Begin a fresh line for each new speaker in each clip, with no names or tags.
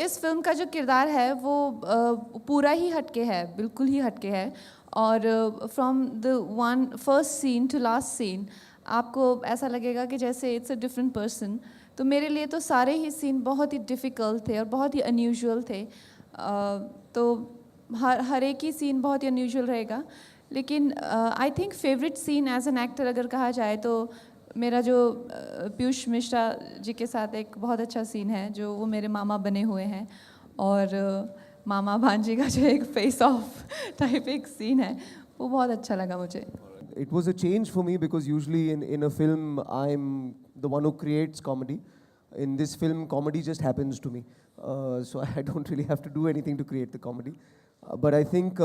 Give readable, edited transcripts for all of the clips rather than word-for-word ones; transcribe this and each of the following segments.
इस फिल्म का जो किरदार है वो पूरा ही हटके है, बिल्कुल ही हटके है। और from the first scene to last scene आपको ऐसा लगेगा कि जैसे इट्स अ डिफरेंट पर्सन। तो मेरे लिए तो सारे ही सीन बहुत ही डिफ़िकल्ट थे और बहुत ही अनयूजुअल थे। तो हर एक ही सीन बहुत ही अनयूजुअल रहेगा। लेकिन I think favourite scene as an actor अगर कहा जाए तो मेरा जो पीयूष मिश्रा जी के साथ एक बहुत अच्छा सीन है, जो वो मेरे मामा बने हुए हैं। और मामा भांजी का जो एक फेस ऑफ टाइप एक सीन है, वो बहुत अच्छा लगा मुझे।
It was a change for me because usually in a film I'm the one who creates comedy. In this film, comedy just happens to me. So I don't really have to do anything to create the comedy. But I think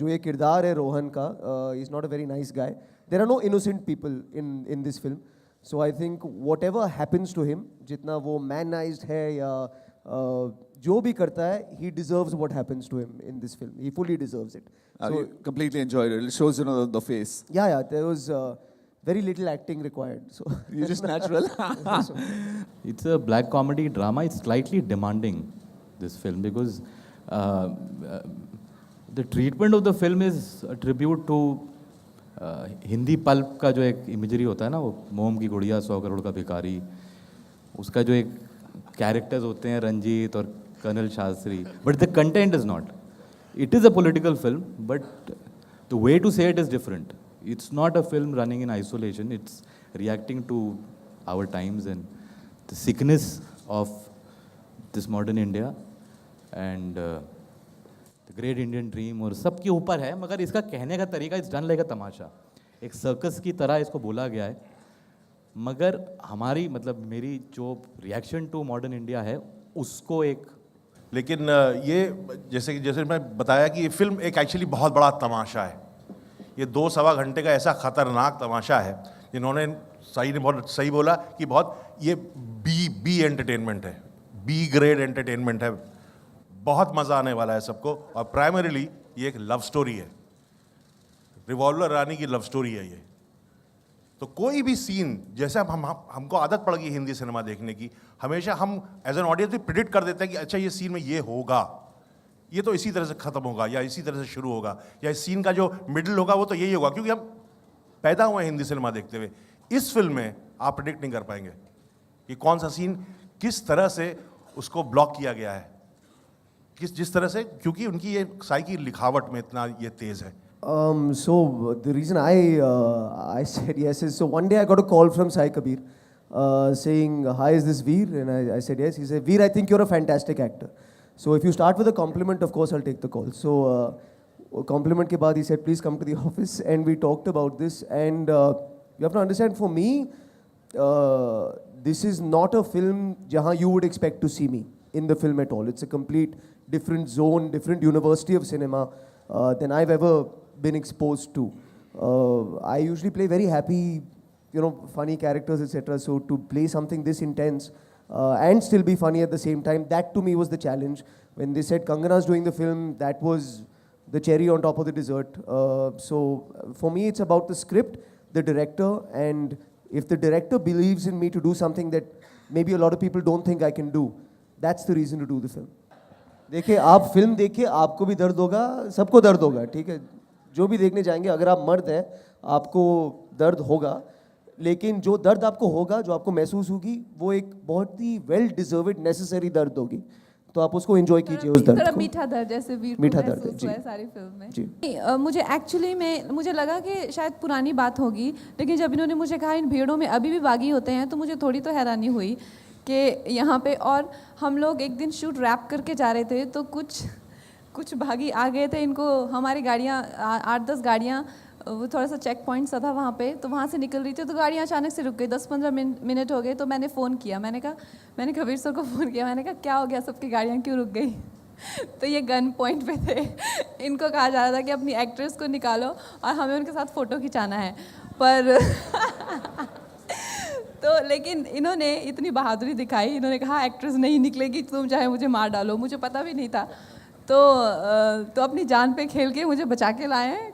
जो ये किरदार है रोहन का, he's not a very nice guy. There are no innocent people in this film. So I think whatever happens to him, जितना वो manized है या जो भी करता है, he deserves what happens to him in this film. He fully deserves it. So
you completely enjoyed it. It shows, you know, the face.
yeah, there was very little acting required. So
You're just natural.
so,
It's a black comedy drama. It's slightly demanding, this film, because the treatment of the film is a tribute to Hindi pulp का जो एक imagery होता है ना, वो मोम की गुड़िया 100 करोड़ का भिखारी, उसका जो एक कैरेक्टर्स होते हैं रंजीत और colonel Shastri, but the content is not. It is a political film, but the way to say it is different. It's not a film running in isolation. It's reacting to our times and the sickness of this modern India and the great Indian dream. और सबके ऊपर है, मगर इसका कहने का तरीका it's done like अ तमाशा, एक सर्कस की तरह इसको बोला गया है. मगर हमारी मतलब मेरी जो रिएक्शन टू मॉडर्न इंडिया है उसको एक,
लेकिन ये जैसे मैं बताया कि ये फिल्म एक एक्चुअली बहुत बड़ा तमाशा है. ये 2-2.25 घंटे का ऐसा खतरनाक तमाशा है जिन्होंने बहुत सही बोला कि बहुत ये बी एंटरटेनमेंट है, बी ग्रेड एंटरटेनमेंट है. बहुत मज़ा आने वाला है सबको. और प्राइमरीली ये एक लव स्टोरी है, रिवॉल्वर रानी की लव स्टोरी है ये. तो कोई भी सीन, जैसे हमको आदत पड़ गई हिंदी सिनेमा देखने की, हमेशा हम एज एन ऑडियंस भी प्रिडिक्ट कर देते हैं कि अच्छा ये सीन में ये होगा, ये तो इसी तरह से ख़त्म होगा या इसी तरह से शुरू होगा, या इस सीन का जो मिडिल होगा वो तो यही होगा, क्योंकि हम पैदा हुए हैं हिंदी सिनेमा देखते हुए. इस फिल्म में आप प्रिडिक्ट नहीं कर पाएंगे कि कौन सा सीन किस तरह से उसको ब्लॉक किया गया है, जिस तरह से, क्योंकि उनकी ये साई की लिखावट में इतना ये तेज़ है.
So the reason I said yes is, so one day I got a call from Sai Kabir saying, hi, is this Veer? And I said yes. He said, Veer, I think you're a fantastic actor. So if you start with a compliment, of course I'll take the call. So compliment ke baad he said, please come to the office, and we talked about this. And you have to understand, for me, this is not a film jahan you would expect to see me in the film at all. It's a complete different zone, different university of cinema than I've ever been exposed to. I usually play very happy, funny characters, etc. So to play something this intense and still be funny at the same time, that to me was the challenge. When they said Kangana's doing the film, that was the cherry on top of the dessert. So for me, it's about the script, the director, and if the director believes in me to do something that maybe a lot of people don't think I can do, that's the reason to do the film. देखिए, आप film देखिए, आपको भी दर्द होगा, सबको दर्द होगा, ठीक है. जो भी देखने जाएंगे, अगर आप मर्द हैं, आपको दर्द होगा, लेकिन जो दर्द आपको होगा, जो आपको महसूस होगी, वो एक बहुत ही वेल डिजर्व्ड नेसेसरी दर्द होगी. तो आप उसको एंजॉय कीजिए उस दर्द को.
मीठा दर्द, जैसे वीर
मीठा
को
दर्द,
महसूस
जी.
हुआ है सारी फिल्म में.
जी.
मुझे एक्चुअली में मुझे लगा कि शायद पुरानी बात होगी, लेकिन जब इन्होंने मुझे कहा इन भीड़ों में अभी भी बागी होते हैं, तो मुझे थोड़ी तो हैरानी हुई कि यहाँ पे. और हम लोग एक दिन शूट रैप करके जा रहे थे, तो कुछ भागी आ गए थे. इनको हमारी गाड़ियाँ 8-10 गाड़ियाँ, वो थोड़ा सा चेक पॉइंट सा था वहाँ पे, तो वहाँ से निकल रही थी, तो गाड़ियाँ अचानक से रुक गई. 10-15 मिनट हो गए. तो मैंने फ़ोन किया, मैंने कहा वीर सर को फ़ोन किया, मैंने कहा क्या हो गया, सबकी गाड़ियाँ क्यों रुक गई. तो ये गन पॉइंट पे थे. इनको कहा जा रहा था कि अपनी एक्ट्रेस को निकालो और हमें उनके साथ फ़ोटो खिंचाना है. पर तो लेकिन इन्होंने इतनी बहादुरी दिखाई, इन्होंने कहा एक्ट्रेस नहीं निकलेगी, तुम चाहे मुझे मार डालो. मुझे पता भी नहीं था. तो अपनी जान पे खेल के मुझे बचा के लाए हैं.